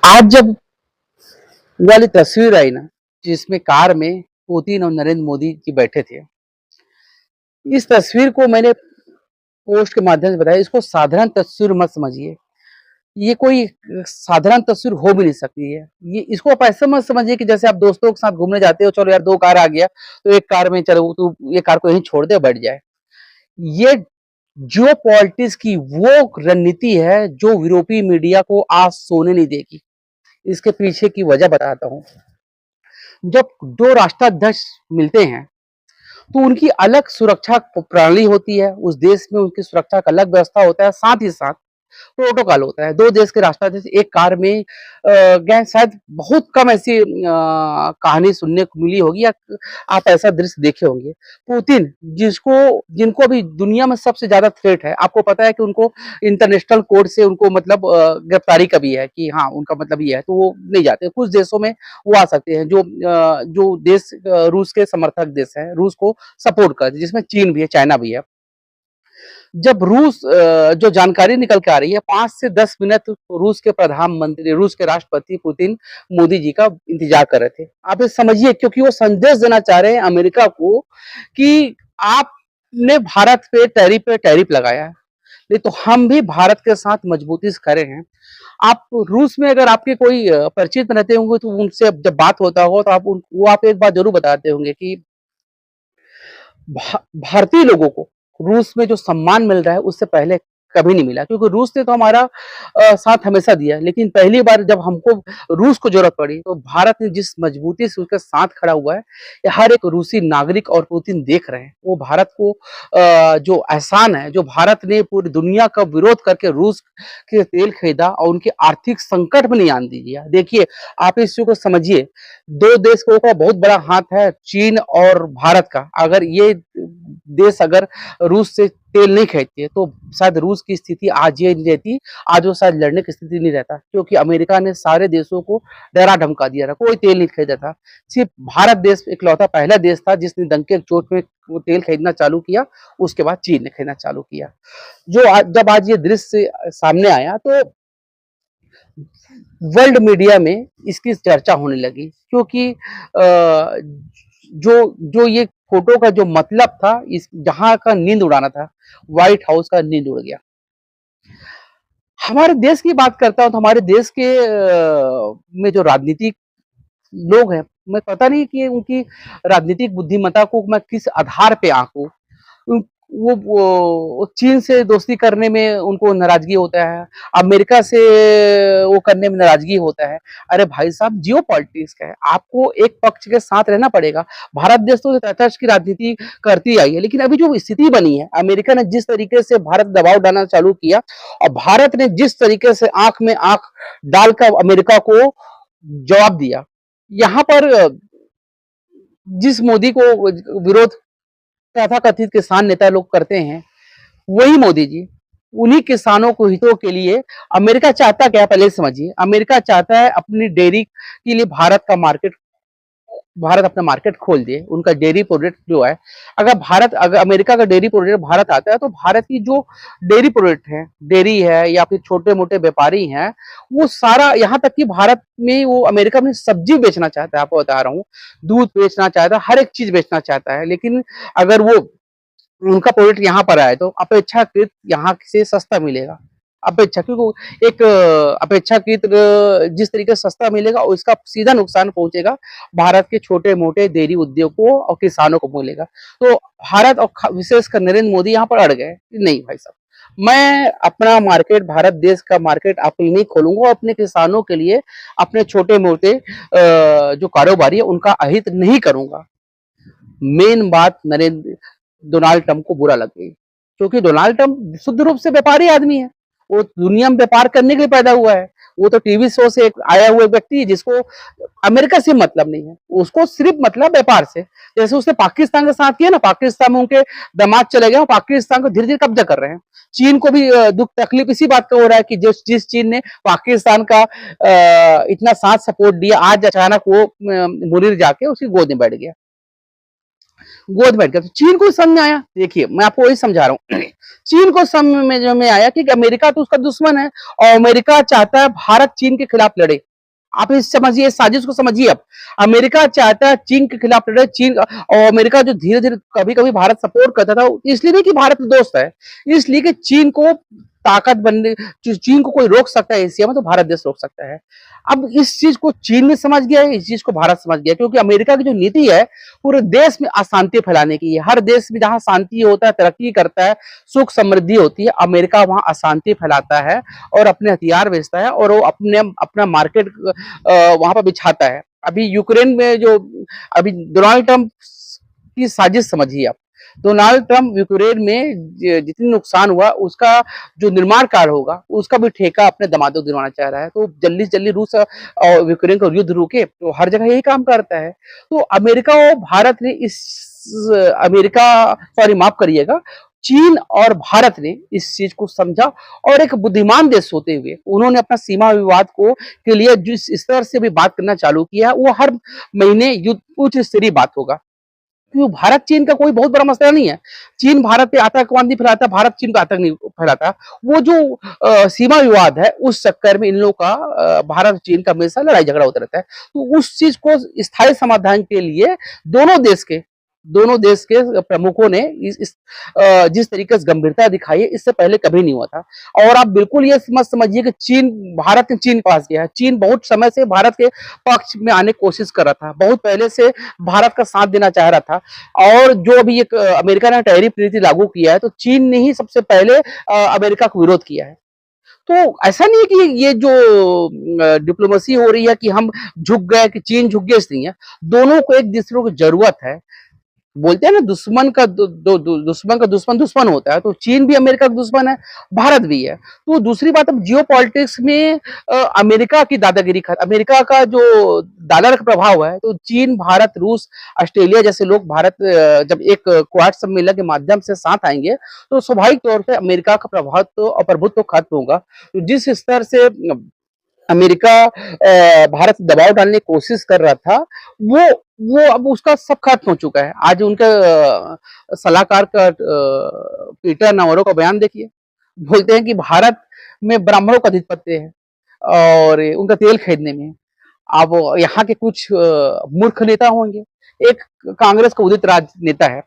आज जब वाली तस्वीर आई ना, जिसमें कार में पुतिन और नरेंद्र मोदी जी बैठे थे, इस तस्वीर को मैंने पोस्ट के माध्यम से बताया। इसको साधारण तस्वीर मत समझिए। ये कोई साधारण तस्वीर हो भी नहीं सकती है। ये इसको आप ऐसे मत समझिए कि जैसे आप दोस्तों के साथ घूमने जाते हो, चलो यार 2 कार आ गया, तो एक कार में चलो तू ये कार को यहीं छोड़ दे, बैठ जाए। ये जियोपॉलिटिक्स की वो रणनीति है जो यूरोपीय मीडिया को आज सोने नहीं देगी। इसके पीछे की वजह बताता हूँ। जब 2 राष्ट्राध्यक्ष मिलते हैं, तो उनकी अलग सुरक्षा प्रणाली होती है। उस देश में उनकी सुरक्षा का अलग व्यवस्था होता है। साथ ही साथ प्रोटोकॉल होता है। 2 देश के राष्ट्राध्यक्ष एक कार में गए। शायद बहुत कम ऐसी कहानी सुनने को मिली होगी या आप ऐसा दृश्य देखे होंगे। पुतिन जिसको जिनको अभी दुनिया में सबसे ज्यादा थ्रेट है, आपको पता है कि उनको इंटरनेशनल कोर्ट से उनको मतलब गिरफ्तारी का भी है कि हाँ, उनका मतलब ये है, तो वो नहीं जाते। कुछ देशों में वो आ सकते हैं जो देश रूस के समर्थक देश है, रूस को सपोर्ट करते हैं, जिसमें चीन भी है, चाइना भी है। जब जो जानकारी निकल के आ रही है, 5 से 10 मिनट रूस के प्रधानमंत्री, रूस के राष्ट्रपति पुतिन मोदी जी का इंतजार कर रहे थे। आप ये समझिए, क्योंकि वो संदेश देना चाह रहे हैं अमेरिका को कि आपने भारत पे टैरिफ लगाया है, नहीं तो हम भी भारत के साथ मजबूती से खड़े हैं। आप रूस में अगर आपके कोई परिचित रहते होंगे, तो उनसे जब बात होता होगा, तो आप एक बात जरूर बताते होंगे कि भारतीय लोगों को रूस में जो सम्मान मिल रहा है, उससे पहले कभी नहीं मिला। क्योंकि रूस ने तो हमारा साथ हमेशा दिया, लेकिन पहली बार जब हमको रूस को जरूरत पड़ी, तो भारत ने जिस मजबूती से उसके साथ खड़ा हुआ है, ये हर एक रूसी नागरिक और पुतिन देख रहे हैं। वो भारत को जो एहसान है, जो भारत ने पूरी दुनिया का विरोध करके रूस के तेल खरीदा और उनके आर्थिक संकट में नहीं आने दिया। देखिए, आप इस चीज को समझिए। 2 देशों का बहुत बड़ा हाथ है, चीन और भारत का। अगर ये देश अगर रूस से तेल नहीं खरीदते, तो शायद रूस की स्थिति आज ये नहीं रहती। आज वो शायद लड़ने की स्थिति नहीं रहता, क्योंकि अमेरिका ने सारे देशों को डरा धमका दिया था, कोई तेल नहीं खरीदा था। सिर्फ भारत देश इकलौता पहला देश था जिसने डंके की चोट में वो तेल खरीदना चालू किया। उसके बाद चीन ने खरीदना चालू किया। जब आज ये दृश्य सामने आया, तो वर्ल्ड मीडिया में इसकी चर्चा होने लगी, क्योंकि जो जो ये फोटो का जो मतलब था, इस जहां का नींद उड़ाना था, व्हाइट हाउस का नींद उड़ गया। हमारे देश की बात करता हूं, तो हमारे देश के में जो राजनीतिक लोग हैं, मैं पता नहीं कि उनकी राजनीतिक बुद्धिमत्ता को मैं किस आधार पे आंकूं। वो चीन से दोस्ती करने में उनको नाराजगी होता है, अमेरिका से वो करने में नाराजगी होता है। अरे भाई साहब, जियो पॉलिटिक्स का है, आपको एक पक्ष के साथ रहना पड़ेगा। भारत देश तो तटस्थ की राजनीति करती आई है, लेकिन अभी जो स्थिति बनी है, अमेरिका ने जिस तरीके से भारत दबाव डालना चालू किया, और भारत ने जिस तरीके से आंख में आंख डालकर अमेरिका को जवाब दिया, यहाँ पर जिस मोदी को विरोध तथाकथित किसान नेता लोग करते हैं, वही मोदी जी उन्हीं किसानों को हितों के लिए। अमेरिका चाहता क्या, पहले समझिए। अमेरिका चाहता है अपनी डेयरी के लिए भारत अपना मार्केट खोल दे, उनका डेयरी प्रोडक्ट जो है। अगर अमेरिका का डेयरी प्रोडक्ट भारत आता है, तो भारत की जो डेयरी प्रोडक्ट है, डेयरी है या फिर छोटे मोटे व्यापारी हैं, वो सारा, यहाँ तक कि भारत में वो अमेरिका में सब्जी बेचना चाहता है, आपको बता रहा हूँ, दूध बेचना चाहता है, हर एक चीज बेचना चाहता है। लेकिन अगर वो उनका प्रोडक्ट यहाँ पर आए, तो अपेक्षाकृत यहाँ से सस्ता मिलेगा। क्योंकि एक अपेक्षाकृत जिस तरीके से सस्ता मिलेगा, उसका सीधा नुकसान पहुंचेगा भारत के छोटे मोटे डेयरी उद्योगों और किसानों को मिलेगा। तो भारत और विशेषकर नरेंद्र मोदी यहाँ पर अड़ गए। नहीं भाई साहब, मैं अपना मार्केट, भारत देश का मार्केट अपने नहीं खोलूंगा, और अपने किसानों के लिए, अपने छोटे मोटे जो कारोबारी है, उनका अहित नहीं करूंगा। मेन बात डोनाल्ड ट्रंप को बुरा लग गई, क्योंकि डोनाल्ड ट्रंप शुद्ध रूप से व्यापारी आदमी है। वो दुनिया में व्यापार करने के लिए पैदा हुआ है। वो तो टीवी शो से आया हुआ व्यक्ति है, जिसको अमेरिका से मतलब नहीं है, उसको सिर्फ मतलब व्यापार से। जैसे उसने पाकिस्तान के साथ किया ना, पाकिस्तान में उनके दामाद चले गए, पाकिस्तान को धीरे धीरे कब्जा कर रहे हैं। चीन को भी दुख तकलीफ इसी बात का हो रहा है कि जिस चीन ने पाकिस्तान का इतना साथ सपोर्ट दिया, आज अचानक वो मुनीर जाके उसकी गोद में बैठ गया। तो चीन को समझ में आया। देखिए, मैं आपको वही समझा रहा हूँ। चीन को समझ में आया कि अमेरिका तो उसका दुश्मन है, और अमेरिका चाहता है भारत चीन के खिलाफ लड़े। आप इस समझिए, इस साजिश को समझिए। अब अमेरिका चाहता है चीन के खिलाफ लड़े, चीन और अमेरिका जो धीरे धीरे कभी कभी भारत सपोर्ट करता था, इसलिए नहीं कि भारत दोस्त है, इसलिए कि चीन को ताकत बनने, चीन को कोई रोक सकता है एशिया में तो भारत देश रोक सकता है। अब इस चीज को चीन ने समझ गया है, इस चीज को भारत समझ गया, क्योंकि अमेरिका की जो नीति है पूरे देश में अशांति फैलाने की है। हर देश में जहां शांति होता है, तरक्की करता है, सुख समृद्धि होती है, अमेरिका वहां अशांति फैलाता है और अपने हथियार बेचता है और वो अपने अपना मार्केट वहां पर बिछाता है। अभी यूक्रेन में जो अभी डोनाल्ड ट्रंप की साजिश समझिए आप। डोनाल्ड ट्रंप यूक्रेन में जितनी नुकसान हुआ उसका जो निर्माण कार्य होगा उसका भी ठेका अपने दामादों को दिलवाना चाह रहा है। तो जल्दी से जल्दी रूस और यूक्रेन का युद्ध रुके, तो हर जगह यही काम करता है। तो अमेरिका और भारत ने अमेरिका सॉरी माफ करिएगा, चीन और भारत ने इस चीज को समझा और एक बुद्धिमान देश होते हुए उन्होंने अपना सीमा विवाद को के लिए जिस स्तर से भी बात करना चालू किया, वो हर महीने युद्ध उच्च स्तरीय बात होगा। क्यों, भारत चीन का कोई बहुत बड़ा मसला नहीं है। चीन भारत पे आतंकवाद नहीं फैलाता, भारत चीन का आतंक नहीं फैलाता। वो जो सीमा विवाद है उस चक्कर में इन लोगों का भारत चीन का हमेशा लड़ाई झगड़ा होता रहता है। तो उस चीज को स्थायी समाधान के लिए दोनों देश के प्रमुखों ने जिस तरीके से गंभीरता दिखाई है, इससे पहले कभी नहीं हुआ था। और आप बिल्कुल ये मत समझिए कि भारत ने चीन के पास गया है। चीन बहुत समय से भारत के पक्ष में आने की कोशिश कर रहा था, बहुत पहले से भारत का साथ देना चाह रहा था। और जो अभी एक अमेरिका ने टैरिफ नीति लागू किया है, तो चीन ने ही सबसे पहले अमेरिका को विरोध किया है। तो ऐसा नहीं है कि ये जो डिप्लोमेसी हो रही है कि हम झुक गए, कि चीन झुक गया, इस नहीं है। दोनों को एक दूसरे को जरूरत है। बोलते हैं ना, दुश्मन का दुश्मन दुश्मन होता है। तो चीन भी अमेरिका का दुश्मन है, भारत भी है। तो दूसरी बात, अब जियो पॉलिटिक्स में अमेरिका की दादागिरी, अमेरिका का जो डॉलर का प्रभाव है, तो चीन, भारत, रूस, ऑस्ट्रेलिया जैसे लोग भारत जब एक क्वाड सम्मेलन के माध्यम से साथ आएंगे, तो स्वाभाविक तौर पर अमेरिका का प्रभाव और प्रभुत्व खत्म होगा। तो जिस स्तर से अमेरिका भारत दबाव डालने की कोशिश कर रहा था, वो अब उसका सब खत्म हो चुका है। आज उनका सलाहकार का पीटर नावारो का बयान देखिए, बोलते हैं कि भारत में ब्राह्मणों का आधिपत्य है और उनका तेल खरीदने में। अब यहाँ के कुछ मूर्ख नेता होंगे, एक कांग्रेस का उदित राज नेता है,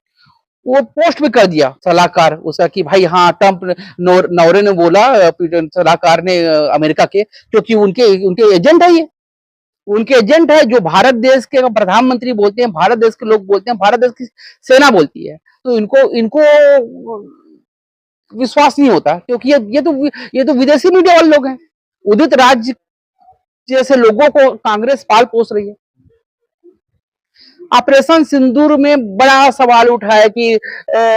वो पोस्ट भी कर दिया सलाहकार उसका कि भाई हाँ, ट्रंप नौरे ने बोला, सलाहकार ने अमेरिका के, क्योंकि उनके एजेंट है, ये उनके एजेंट है। जो भारत देश के प्रधानमंत्री बोलते हैं, भारत देश के लोग बोलते हैं, भारत देश की सेना बोलती है। तो इनको विश्वास नहीं होता, क्योंकि ये तो विदेशी मीडिया वाले लोग हैं। उदित राज जैसे लोगों को कांग्रेस पाल पोस रही है। ऑपरेशन सिंदूर में बड़ा सवाल उठा है कि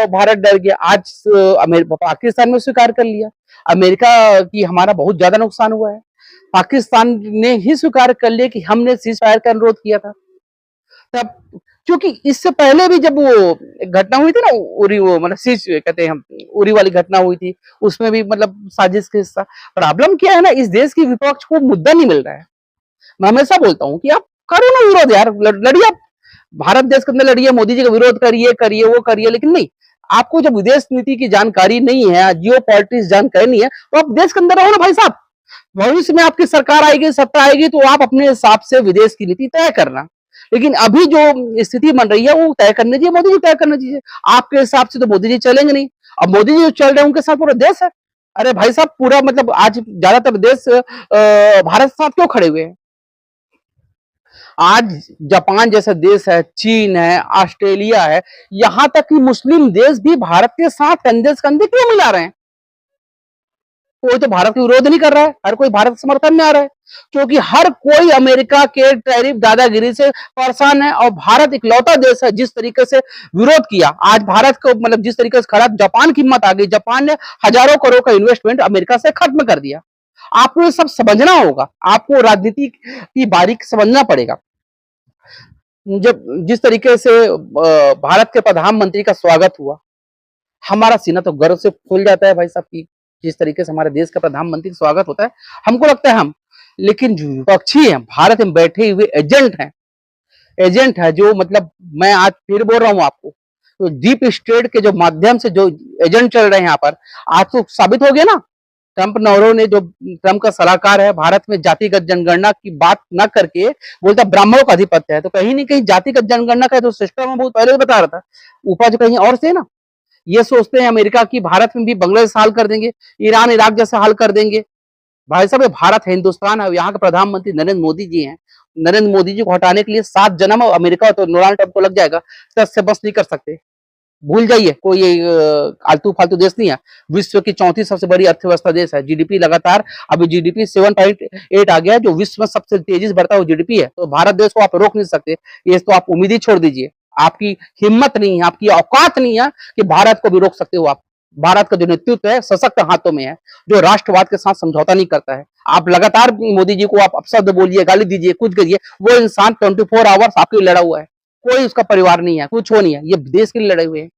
भारत डर गया। आज पाकिस्तान में स्वीकार कर लिया अमेरिका की हमारा बहुत ज्यादा नुकसान हुआ है। पाकिस्तान ने ही स्वीकार कर लिया कि हमने सीज फायर का अनुरोध किया था। तब क्योंकि इससे पहले भी जब वो घटना हुई थी ना, उरी, वो मतलब सीज कहते हैं हम, उरी वाली घटना हुई थी, उसमें भी मतलब साजिश का हिस्सा। प्रॉब्लम क्या है ना, इस देश की विपक्ष को मुद्दा नहीं मिल रहा है। मैं हमेशा बोलता हूँ कि आप करो ना विरोध यार, लड़िए, आप भारत देश के अंदर लड़िए, मोदी जी का विरोध करिए वो करिए, लेकिन नहीं, आपको जब विदेश नीति की जानकारी नहीं है, जियो पॉलिटिक्स जानकारी नहीं है, तो आप देश के अंदर रहो ना भाई साहब। भविष्य में आपकी सरकार आएगी, सत्ता आएगी, तो आप अपने हिसाब से विदेश की नीति तय करना। लेकिन अभी जो स्थिति बन रही है वो तय करने दीजिए, मोदी जी तय करने दीजिए। आपके हिसाब से तो मोदी जी चलेंगे नहीं। अब मोदी जी जो चल रहे हैं उनके साथ पूरा देश है। अरे भाई साहब, पूरा मतलब आज ज्यादातर देश भारत के साथ क्यों खड़े हुए हैं? आज जापान जैसा देश है, चीन है, ऑस्ट्रेलिया है, यहां तक कि मुस्लिम देश भी भारत के साथ कंधे से कंधे क्यों मिला रहे हैं? कोई तो भारत का विरोध नहीं कर रहा है, हर कोई भारत समर्थन में आ रहा है, क्योंकि हर कोई अमेरिका के टैरिफ दादागिरी से परेशान है। और भारत इकलौता देश है जिस तरीके से विरोध किया, आज भारत को मतलब जिस तरीके से खड़ा, जापान की हिम्मत आ गई। जापान ने हजारों करोड़ का इन्वेस्टमेंट अमेरिका से खत्म कर दिया। आपको ये सब समझना होगा, आपको राजनीति की बारीक समझना पड़ेगा। जब जिस तरीके से भारत के प्रधानमंत्री का स्वागत हुआ, हमारा सीना तो गर्व से फूल जाता है भाई साहब की। जिस तरीके से हमारे देश का प्रधानमंत्री का स्वागत होता है, हमको लगता है हम, लेकिन जो विपक्षी हैं, भारत में बैठे हुए एजेंट है जो मतलब, मैं आज फिर बोल रहा हूं आपको, तो डीप स्टेट के जो माध्यम से जो एजेंट चल रहे हैं यहाँ पर, आज तो साबित हो गया ना ट्रंप नौरो ने जो ट्रंप का सलाहकार है भारत में जातिगत जनगणना की बात न करके बोलता ब्राह्मणों का आधिपत्य है, तो कहीं नहीं कहीं जातिगत जनगणना का जो सिस्टम है बहुत पहले से बता रहा था, उपज कहीं और से ना। ये सोचते हैं अमेरिका की भारत में भी बांग्लादेश हाल कर देंगे, ईरान इराक जैसे हाल कर देंगे। भाई साहब ये भारत है, हिंदुस्तान है, यहाँ के प्रधानमंत्री नरेंद्र मोदी जी हैं। नरेंद्र मोदी जी को हटाने के लिए 7 जन्म अमेरिका तो डोनाल्ड ट्रंप को लग जाएगा, 10 से बस नहीं कर सकते। भूल जाइए, कोई आलतू फालतू देश नहीं है। विश्व की 34 सबसे बड़ी अर्थव्यवस्था देश है। जीडीपी लगातार अभी जीडीपी 7.8 आ गया है, जो विश्व में सबसे तेजी से बढ़ता हुआ जीडीपी है। तो भारत देश को आप रोक नहीं सकते, ये तो आप उम्मीद ही छोड़ दीजिए। आपकी हिम्मत नहीं है, आपकी औकात नहीं है कि भारत को भी रोक सकते हो आप। भारत का जो नेतृत्व है सशक्त हाथों में है, जो राष्ट्रवाद के साथ समझौता नहीं करता है। आप लगातार मोदी जी को आप अपशब्द बोलिए, गाली दीजिए, कुछ करिए, वो इंसान 24 आवर्स आपके लिए लड़ा हुआ है। कोई उसका परिवार नहीं है, कुछ वो नहीं है, ये देश के लिए लड़े हुए हैं।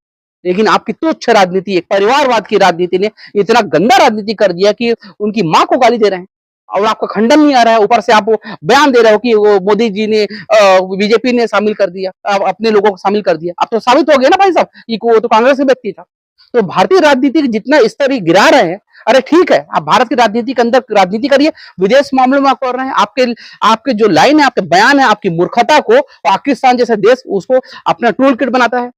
लेकिन आपकी तुच्छ राजनीति, एक परिवारवाद की राजनीति ने इतना गंदा राजनीति कर दिया कि उनकी मां को गाली दे रहे हैं और आपका खंडन नहीं आ रहा है। ऊपर से आप वो बयान दे रहे हो कि वो मोदी जी ने बीजेपी ने शामिल कर दिया, अपने लोगों को शामिल कर दिया। अब तो साबित हो गया ना भाई साहब कि वो तो कांग्रेस के व्यक्ति था। तो भारतीय राजनीति की जितना स्तर ही गिरा रहे हैं, अरे ठीक है आप भारत की राजनीति के अंदर राजनीति करिए, विदेश मामलों में आप कर रहे हैं। आपके आपके जो लाइन है, आपके बयान है, आपकी मूर्खता को पाकिस्तान जैसे देश उसको अपना टूल किट बनाता है।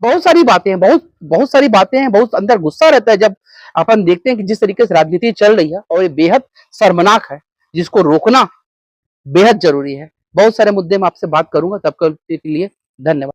बहुत सारी बातें हैं, बहुत बहुत सारी बातें हैं, बहुत अंदर गुस्सा रहता है जब अपन देखते हैं कि जिस तरीके से राजनीति चल रही है, और ये बेहद शर्मनाक है, जिसको रोकना बेहद जरूरी है। बहुत सारे मुद्दे मैं आपसे बात करूंगा, तब के लिए धन्यवाद।